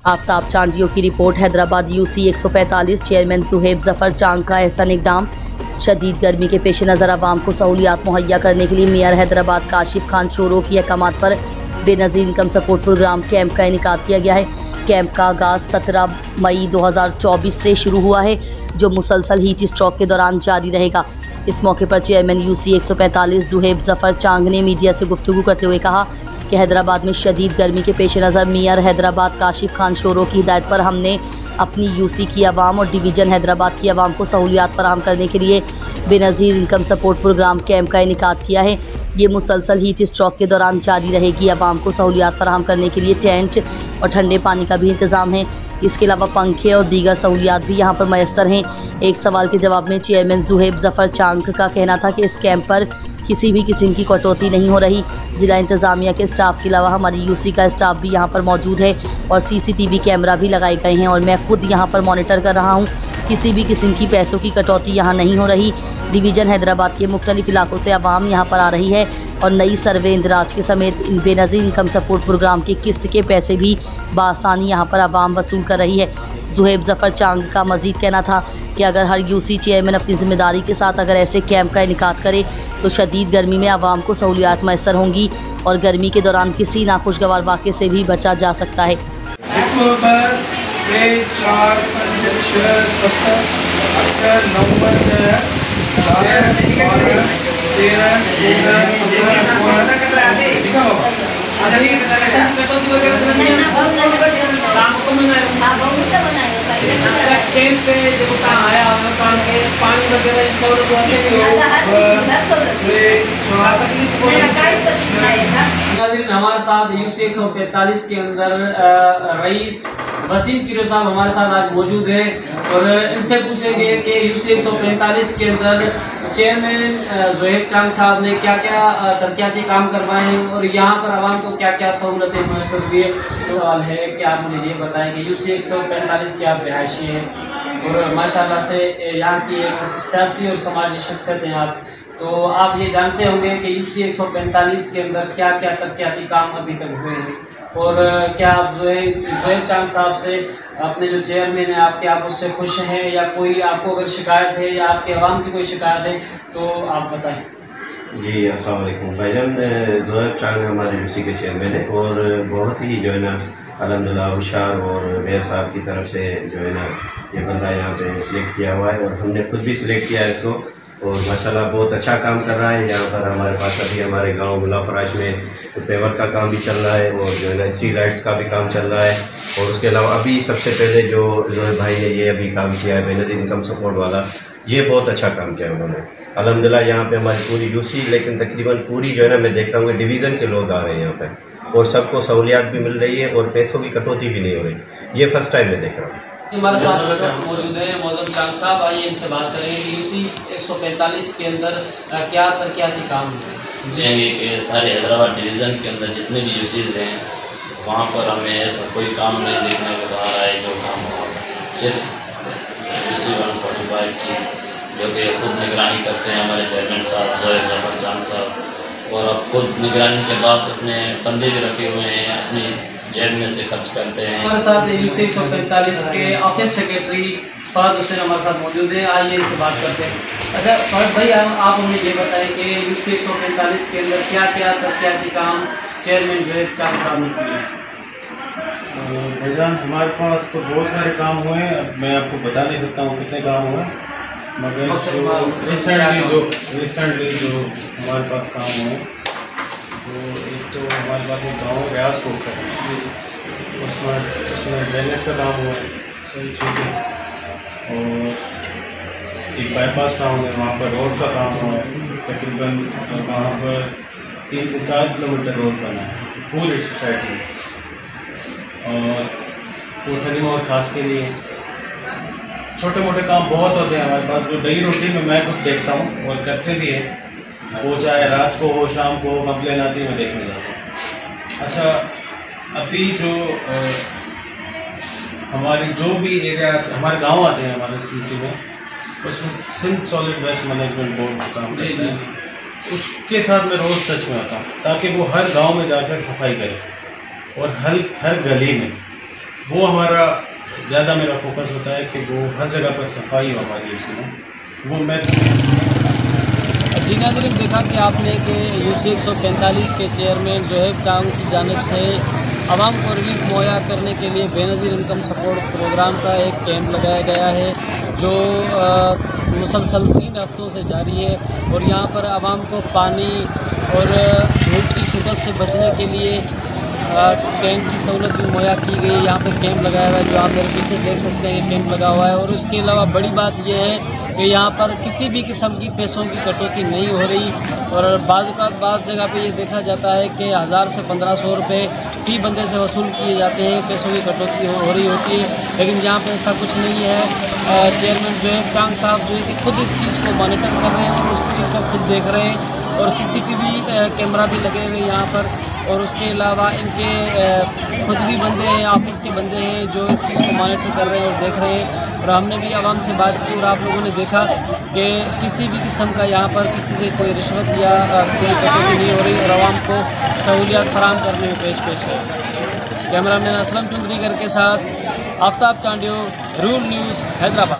आफ्ताब चांडियों की रिपोर्ट। हैदराबाद यूसी 145 चेयरमैन सुहेब जफर चांग का ऐसा इक़दाम। शदीद गर्मी के पेश नज़र आवाम को सहूलियात मुहैया करने के लिए मेयर हैदराबाद काशिफ खान शोरो की अहकामात पर Benazir income support programme camp का इनेकाद किया गया है। कैंप का आगाज़ 17 मई 2024 से शुरू हुआ है, जो मुसलसल हीट स्ट्रोक के दौरान जारी रहेगा। इस मौके पर चेयरमैन यूसी 145 सुहेब जफर चांग ने मीडिया से गुफ्तगू करते हुए कहा कि हैदराबाद में शदीद गर्मी के पेश नज़र मेयर हैदराबाद काशिफ खान शोरो की हिदायत पर हमने अपनी यूसी की आवाम और डिवीज़न हैदराबाद की आवाम को सहूलियात फराहम करने के लिए Benazir income support programme camp का इनेकाद किया है। ये मुसलसल हीट स्ट्रोक के दौरान जारी रहेगी। आवाम को सहूलियात फराहम करने के लिए टेंट और ठंडे पानी का भी इंतज़ाम है। इसके अलावा पंखे और दीगर सहूलियात भी यहाँ पर मैसर हैं। एक सवाल के जवाब में चेयरमैन सुहेब जफर चांग का कहना था कि इस कैंप पर किसी भी किस्म की कटौती नहीं हो रही। ज़िला इंतज़ामिया के स्टाफ के अलावा हमारी यूसी का स्टाफ भी यहाँ पर मौजूद है और CCTV कैमरा भी लगाए गए हैं और मैं खुद यहाँ पर मॉनिटर कर रहा हूँ। किसी भी किस्म की पैसों की कटौती यहाँ नहीं हो रही। डिवीज़न हैदराबाद के मुख्तलिफ इलाकों से आवाम यहाँ पर आ रही है और नई सर्वे इंदराज के समेत बेनज़ीर इनकम सपोर्ट प्रोग्राम की किस्त के पैसे भी बआसानी यहाँ पर आवाम वसूल कर रही है। सुहेब जफर चांग का मज़ीद कहना था कि अगर हर यूसी चेयरमैन अपनी ज़िम्मेदारी के साथ अगर ऐसे कैंप का इनेकाद करे तो शदीद गर्मी में आवाम को सहूलियात मैसर होंगी और गर्मी के दौरान किसी नाखुशगवार वाक़े से भी बचा जा सकता है। हमारे साथ यूसी 145 के अंदर रईस वसीम किरो साहब हमारे साथ आज मौजूद हैं और इनसे पूछेंगे कि यूसी 145 के अंदर चेयरमैन सुहेब चांग साहब ने क्या क्या तरक्याती काम करवाए हैं और यहाँ पर आवाम को क्या क्या सहूलतें मैसर हुई है। सवाल है कि आप मुझे ये बताएं कि यूसी 145 के आप रिहायशी हैं और माशाल्लाह से यहाँ की एक सियासी और समाजी शख्सियत हैं आप, तो आप ये जानते होंगे कि यूसी 145 के अंदर क्या क्या तरक्याती काम अभी तक हुए हैं और क्या आप सुहेब चांग साहब से अपने जो चेयरमैन हैं आपके, आप उससे खुश हैं या कोई आपको अगर शिकायत है या आपके अवाम की कोई शिकायत है तो आप बताएं। जी अस्सलाम वालेकुम भाईजान, सुहेब चांग हमारे यूसी के चेयरमैन है और बहुत ही जो है ना अल्हम्दुलिल्लाह होशियार और मेयर साहब की तरफ से जो है ना ये बंदा यहाँ पे सिलेक्ट किया हुआ है और हमने खुद भी सिलेक्ट किया है इसको और माशाल्लाह बहुत अच्छा काम कर रहा है। यहाँ पर हमारे पास अभी हमारे गांव मुलाफराज में पेवर का काम भी चल रहा है और जो है ना स्ट्रीट लाइट्स का भी काम चल रहा है और उसके अलावा अभी सबसे पहले जो भाई ने ये अभी काम किया है बेनज़ीर इनकम सपोर्ट वाला, ये बहुत अच्छा काम किया उन्होंने अल्हम्दुलिल्लाह। यहाँ पे हमारी पूरी यूसी लेकिन तकरीबन पूरी जो है ना मैं देख रहा हूँ कि डिवीज़न के लोग आ रहे हैं यहाँ पे और सबको सहूलियात भी मिल रही है और पैसों की कटौती भी नहीं हो रही। ये फर्स्ट टाइम मैं देख रहा हूँ। हमारे साथ इस वक्त मौजूद है मौजम चांग साहब। आइए इनसे बात करेंगे कि यूसी 145 के अंदर क्या तरक्याती काम है। जाएंगे कि सारे हैदराबाद डिवीज़न के अंदर जितने भी यूसीज़ हैं वहाँ पर हमें ऐसा कोई काम नहीं देखने को आ रहा है जो काम हो सिर्फ यूसी 145 की, जो कि खुद निगरानी करते हैं हमारे चेयरमैन साहब सुहेब जफर चांग साहब और अब खुद निगरानी के बाद अपने बंदे भी रखे हुए हैं, अपनी जेब में से खर्च करते हैं। हमारे साथ यूसी 145 के ऑफिस सेक्रेटरी फहद हुसैन हमारे साथ मौजूद है। आइए इनसे बात करते हैं। अच्छा फहद भाई, आप हमें ये बताएं कि यूसी 145 के अंदर क्या क्या तरक्याती काम चेयरमैन सुहेब चांग साहब ने किए हैं। भाईजान हमारे पास तो बहुत सारे काम हुए हैं, अब मैं आपको बता नहीं सकता हूँ कितने काम हुए, मगर रिसेंटली जो हमारे पास काम हुए तो एक तो हमारे पास एक गाँव है रियाजकोट का, उसमें ड्रेनेज का काम हुआ है, ठीक है, और एक बाईपास टाउन है वहाँ पर रोड का काम हुआ है, तकरीबन वहाँ पर 3 से 4 किलोमीटर रोड बना है पूरी सोसाइटी में और कोठरी में और खास के लिए छोटे मोटे काम बहुत होते हैं हमारे पास जो डेली रूटीन में मैं खुद देखता हूँ और करते भी हैं, वो चाहे रात को हो शाम को कंप्लेन आती है मैं देखने जाता हूँ। अच्छा अभी जो हमारी जो भी एरिया हमारे गांव आते हैं हमारे यूसी में, उसमें Sindh solid waste management board का काम करता है, उसके साथ मैं रोज़ टच में आता हूँ ताकि वो हर गांव में जाकर सफाई करे और हर गली में वो हमारा ज़्यादा मेरा फोकस होता है कि वो हर जगह पर सफाई हो हमारी यूसी में, वो मैं। जी नाज़रीन, देखा कि आपने कि यूसी 145 के चेयरमैन ज़ोहेब चांग की जानिब से आवाम को रिलीफ मुहैया करने के लिए बेनज़ीर इनकम सपोर्ट प्रोग्राम का एक कैंप लगाया गया है जो मुसलसल 3 हफ्तों से जारी है। और यहाँ पर आवाम को पानी और धूप की शिद्दत से बचने के लिए कैंप की सहूलत भी मुहैया की गई है। यहाँ पर कैंप लगाया हुआ है जो आप मेरे पीछे देख सकते हैं, ये कैंप लगा हुआ है। और उसके अलावा बड़ी बात यह है कि यहाँ पर किसी भी किस्म की पैसों की कटौती नहीं हो रही। और बाद जगह पे ये देखा जाता है कि 1000 से 1500 रुपये फी बंदे से वसूल किए जाते हैं, पैसों की कटौती हो रही होती है, लेकिन यहाँ पे ऐसा कुछ नहीं है। चेयरमैन ज़ोहेब चांग साहब जो है कि खुद इस चीज़ को मॉनिटर कर रहे हैं और उस चीज़ को खुद देख रहे हैं। और CCTV कैमरा भी लगे हुए यहाँ पर। और उसके अलावा इनके खुद भी बंदे हैं, ऑफिस के बंदे हैं जो इस चीज़ को मॉनिटर कर रहे हैं और देख रहे हैं। और हमने भी आवाम से बात की और आप लोगों ने देखा कि किसी भी किस्म का यहाँ पर किसी से कोई रिश्वत या कोई कटौती नहीं हो रही और आवाम को सहूलियत फराहम करने में पेश है। कैमरामैन असलम चौधरी के साथ आफ्ताब चांडियो, रूल न्यूज़, हैदराबाद।